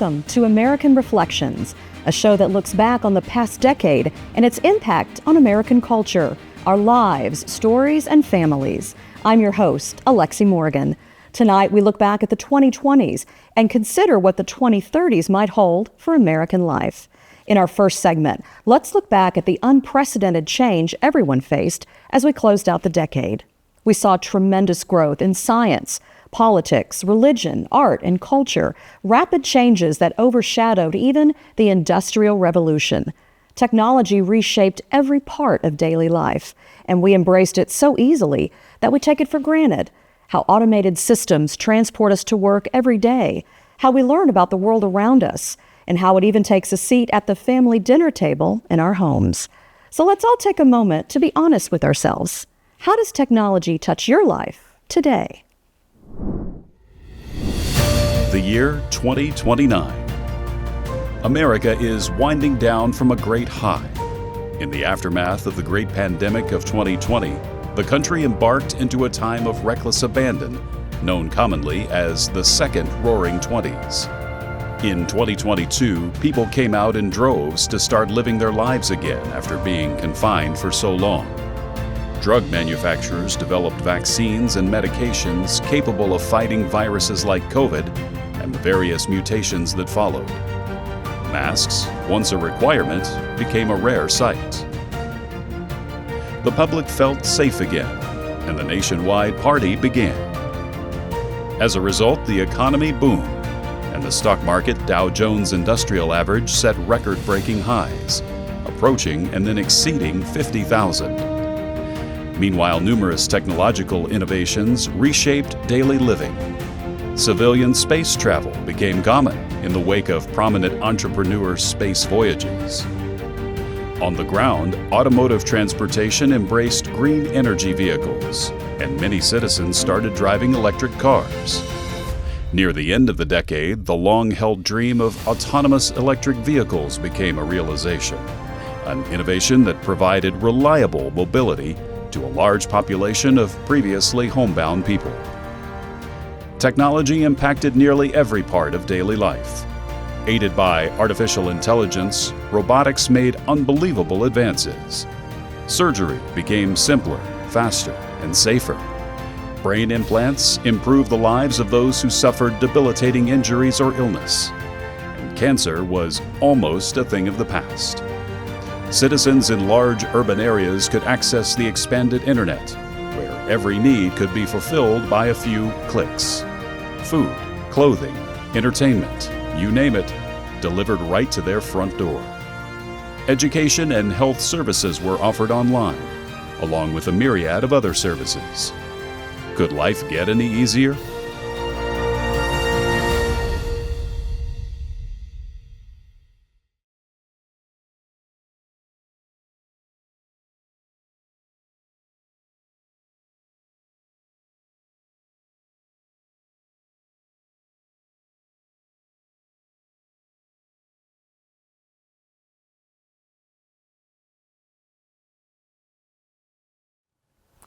Welcome to American Reflections, a show that looks back on the past decade and its impact on American culture, our lives, stories, and families. I'm your host, Alexi Morgan. Tonight, we look back at the 2020s and consider what the 2030s might hold for American life. In our first segment, let's look back at the unprecedented change everyone faced as we closed out the decade. We saw tremendous growth in science, politics, religion, art, and culture, rapid changes that overshadowed even the Industrial Revolution. Technology reshaped every part of daily life, and we embraced it so easily that we take it for granted. How automated systems transport us to work every day, how we learn about the world around us, and how it even takes a seat at the family dinner table in our homes. So let's all take a moment to be honest with ourselves. How does technology touch your life today? The year 2029. America is winding down from a great high. In the aftermath of the great pandemic of 2020, the country embarked into a time of reckless abandon, known commonly as the Second Roaring Twenties. In 2022, people came out in droves to start living their lives again after being confined for so long. Drug manufacturers developed vaccines and medications capable of fighting viruses like COVID and the various mutations that followed. Masks, once a requirement, became a rare sight. The public felt safe again, and the nationwide party began. As a result, the economy boomed, and the stock market Dow Jones Industrial Average set record-breaking highs, approaching and then exceeding 50,000. Meanwhile, numerous technological innovations reshaped daily living. Civilian space travel became common in the wake of prominent entrepreneur space voyages. On the ground, automotive transportation embraced green energy vehicles, and many citizens started driving electric cars. Near the end of the decade, the long-held dream of autonomous electric vehicles became a realization, an innovation that provided reliable mobility to a large population of previously homebound people. Technology impacted nearly every part of daily life. Aided by artificial intelligence, robotics made unbelievable advances. Surgery became simpler, faster, and safer. Brain implants improved the lives of those who suffered debilitating injuries or illness. And cancer was almost a thing of the past. Citizens in large urban areas could access the expanded internet, where every need could be fulfilled by a few clicks. Food, clothing, entertainment, you name it, delivered right to their front door. Education and health services were offered online, along with a myriad of other services. Could life get any easier?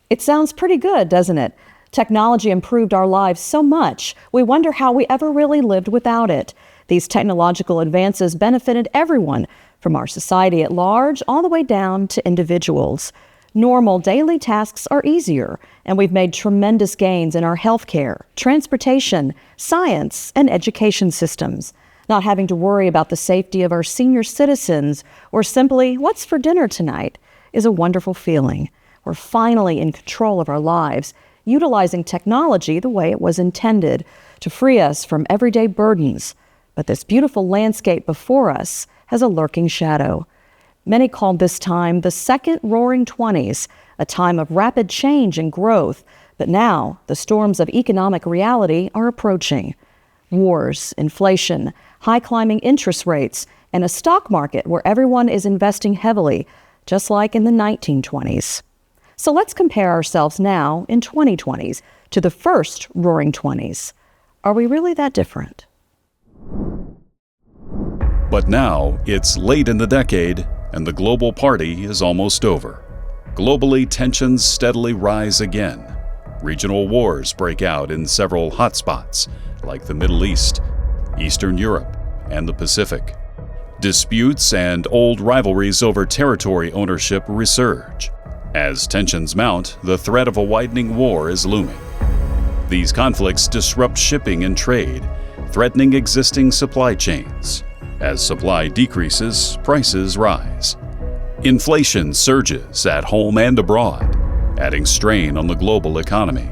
It sounds pretty good, doesn't it? Technology improved our lives so much, we wonder how we ever really lived without it. These technological advances benefited everyone, from our society at large all the way down to individuals. Normal daily tasks are easier, and we've made tremendous gains in our healthcare, transportation, science, and education systems. Not having to worry about the safety of our senior citizens or simply what's for dinner tonight is a wonderful feeling. We're finally in control of our lives, utilizing technology the way it was intended to free us from everyday burdens. But this beautiful landscape before us has a lurking shadow. Many called this time the Second Roaring Twenties, a time of rapid change and growth. But now, the storms of economic reality are approaching. Wars, inflation, high climbing interest rates, and a stock market where everyone is investing heavily, just like in the 1920s. So let's compare ourselves now in 2020s to the first Roaring Twenties. Are we really that different? But now, it's late in the decade, and the global party is almost over. Globally, tensions steadily rise again. Regional wars break out in several hotspots, like the Middle East, Eastern Europe, and the Pacific. Disputes and old rivalries over territory ownership resurge. As tensions mount, the threat of a widening war is looming. These conflicts disrupt shipping and trade, threatening existing supply chains. As supply decreases, prices rise. Inflation surges at home and abroad, adding strain on the global economy.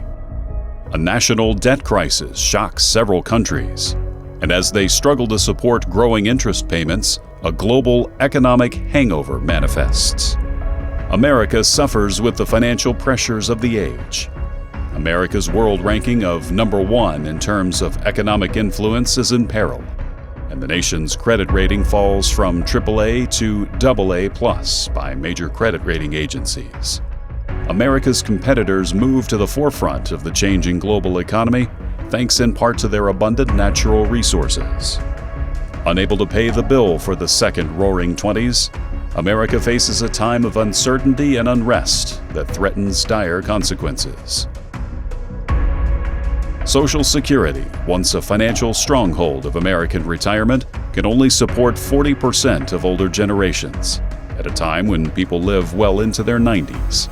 A national debt crisis shocks several countries, and as they struggle to support growing interest payments, a global economic hangover manifests. America suffers with the financial pressures of the age. America's world ranking of number 1 in terms of economic influence is in peril, and the nation's credit rating falls from AAA to AA+ by major credit rating agencies. America's competitors move to the forefront of the changing global economy, thanks in part to their abundant natural resources. Unable to pay the bill for the second Roaring '20s, America faces a time of uncertainty and unrest that threatens dire consequences. Social Security, once a financial stronghold of American retirement, can only support 40% of older generations, at a time when people live well into their 90s.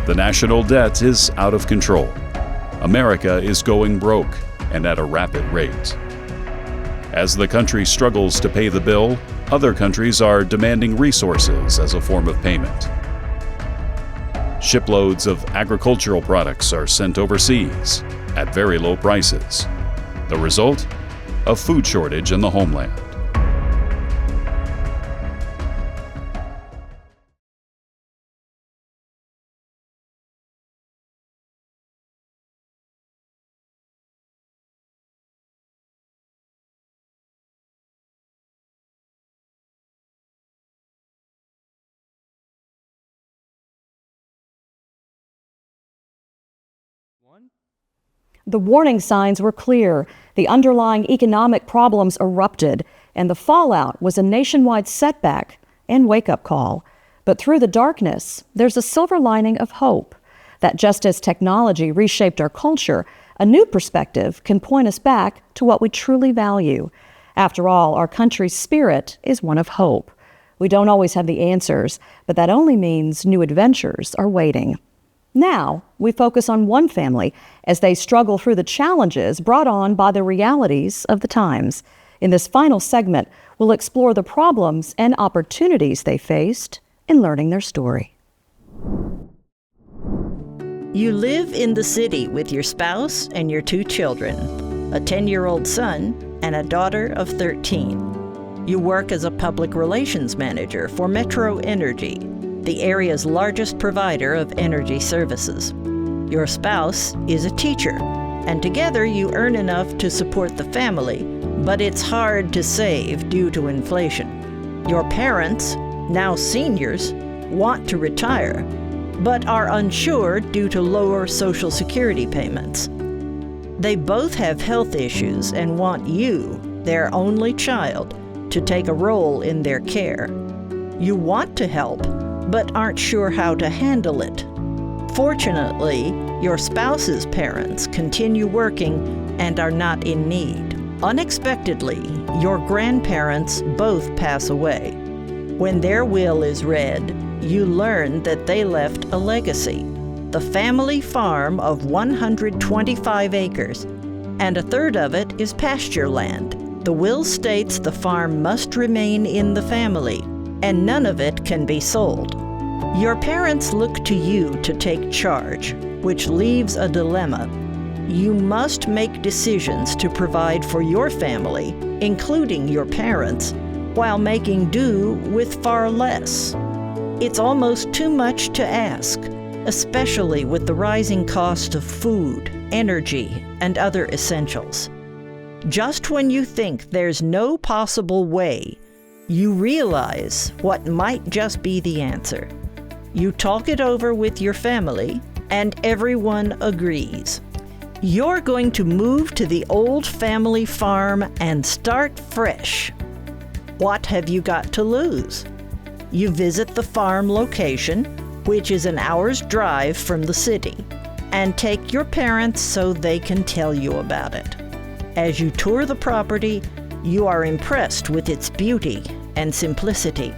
The national debt is out of control. America is going broke, and at a rapid rate. As the country struggles to pay the bill, other countries are demanding resources as a form of payment. Shiploads of agricultural products are sent overseas at very low prices. The result? A food shortage in the homeland. The warning signs were clear. The underlying economic problems erupted, and the fallout was a nationwide setback and wake-up call. But through the darkness, there's a silver lining of hope. That just as technology reshaped our culture, a new perspective can point us back to what we truly value. After all, our country's spirit is one of hope. We don't always have the answers, but that only means new adventures are waiting. Now, we focus on one family as they struggle through the challenges brought on by the realities of the times. In this final segment, we'll explore the problems and opportunities they faced in learning their story. You live in the city with your spouse and your 2 children, a 10-year-old son and a daughter of 13. You work as a public relations manager for Metro Energy, the area's largest provider of energy services. Your spouse is a teacher, and together you earn enough to support the family, but it's hard to save due to inflation. Your parents, now seniors, want to retire, but are unsure due to lower Social Security payments. They both have health issues and want you, their only child, to take a role in their care. You want to help, but aren't sure how to handle it. Fortunately, your spouse's parents continue working and are not in need. Unexpectedly, your grandparents both pass away. When their will is read, you learn that they left a legacy, the family farm of 125 acres, and a third of it is pasture land. The will states the farm must remain in the family, and none of it can be sold. Your parents look to you to take charge, which leaves a dilemma. You must make decisions to provide for your family, including your parents, while making do with far less. It's almost too much to ask, especially with the rising cost of food, energy, and other essentials. Just when you think there's no possible way, you realize what might just be the answer. You talk it over with your family, and everyone agrees. You're going to move to the old family farm and start fresh. What have you got to lose? You visit the farm location, which is an hour's drive from the city, and take your parents so they can tell you about it. As you tour the property, You are impressed with its beauty and simplicity.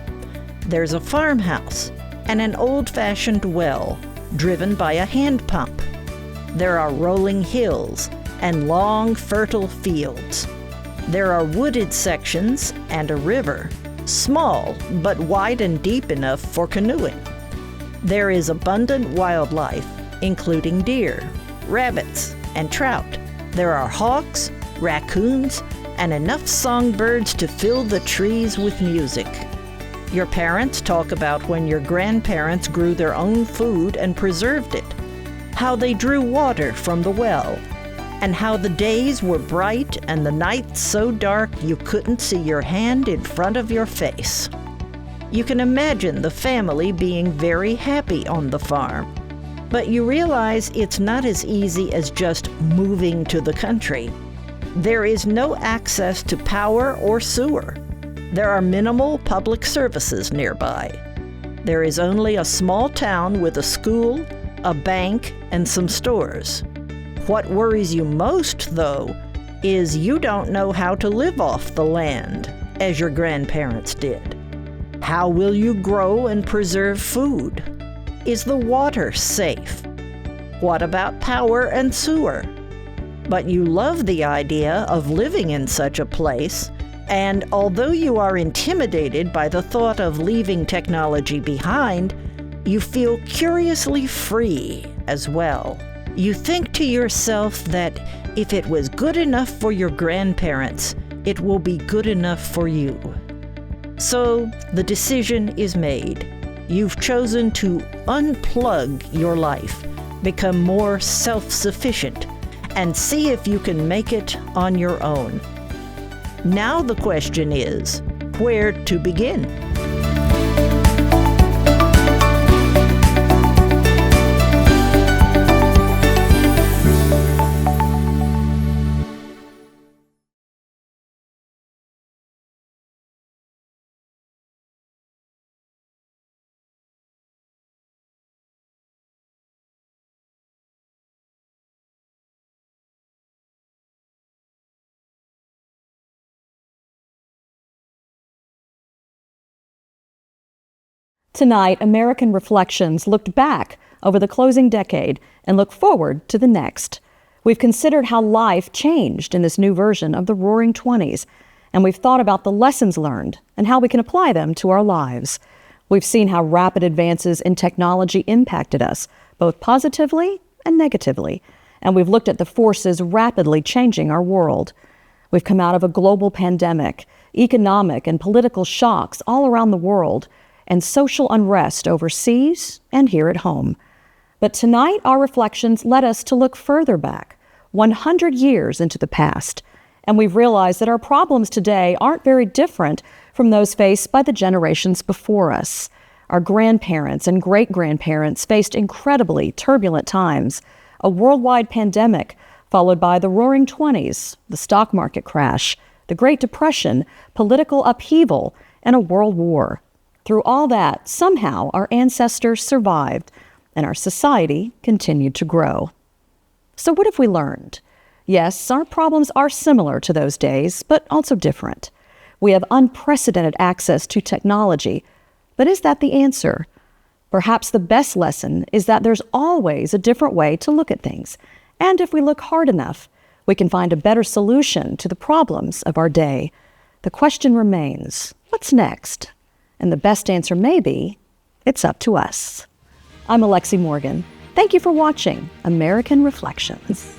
There's a farmhouse and an old-fashioned well driven by a hand pump. There are rolling hills and long, fertile fields. There are wooded sections and a river, small but wide and deep enough for canoeing. There is abundant wildlife, including deer, rabbits, and trout. There are hawks, raccoons, and enough songbirds to fill the trees with music. Your parents talk about when your grandparents grew their own food and preserved it, how they drew water from the well, and how the days were bright and the nights so dark you couldn't see your hand in front of your face. You can imagine the family being very happy on the farm, but you realize it's not as easy as just moving to the country. There is no access to power or sewer. There are minimal public services nearby. There is only a small town with a school, a bank, and some stores. What worries you most, though, is you don't know how to live off the land, as your grandparents did. How will you grow and preserve food? Is the water safe? What about power and sewer? But you love the idea of living in such a place, and although you are intimidated by the thought of leaving technology behind, you feel curiously free as well. You think to yourself that if it was good enough for your grandparents, it will be good enough for you. So the decision is made. You've chosen to unplug your life, become more self-sufficient, and see if you can make it on your own. Now the question is, where to begin? Tonight, American Reflections looked back over the closing decade and look forward to the next. We've considered how life changed in this new version of the Roaring '20s, and we've thought about the lessons learned and how we can apply them to our lives. We've seen how rapid advances in technology impacted us, both positively and negatively, and we've looked at the forces rapidly changing our world. We've come out of a global pandemic, economic and political shocks all around the world, and social unrest overseas and here at home. But tonight, our reflections led us to look further back, 100 years into the past, and we've realized that our problems today aren't very different from those faced by the generations before us. Our grandparents and great-grandparents faced incredibly turbulent times, a worldwide pandemic followed by the Roaring '20s, the stock market crash, the Great Depression, political upheaval, and a world war. Through all that, somehow our ancestors survived, and our society continued to grow. So what have we learned? Yes, our problems are similar to those days, but also different. We have unprecedented access to technology, but is that the answer? Perhaps the best lesson is that there's always a different way to look at things, and if we look hard enough, we can find a better solution to the problems of our day. The question remains, what's next? And the best answer may be, it's up to us. I'm Alexi Morgan. Thank you for watching American Reflections.